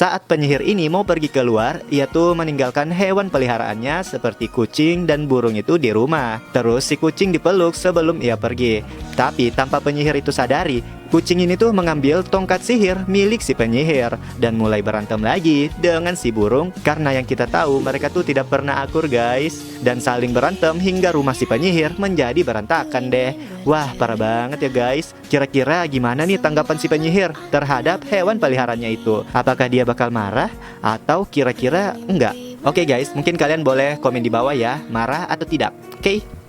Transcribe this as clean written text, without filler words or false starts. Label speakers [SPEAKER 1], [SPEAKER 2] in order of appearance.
[SPEAKER 1] Saat penyihir ini mau pergi keluar, ia tuh meninggalkan hewan peliharaannya seperti kucing dan burung itu di rumah. Terus si kucing dipeluk sebelum ia pergi. Tapi tanpa penyihir itu sadari, kucing ini tuh mengambil tongkat sihir milik si penyihir dan mulai berantem lagi dengan si burung karena yang kita tahu mereka tuh tidak pernah akur guys, dan saling berantem hingga rumah si penyihir menjadi berantakan deh. Wah, parah banget ya guys. Kira-kira gimana nih tanggapan si penyihir terhadap hewan peliharaannya itu? Apakah dia bakal marah atau kira-kira enggak? Oke guys, mungkin kalian boleh komen di bawah ya, marah atau tidak. Oke?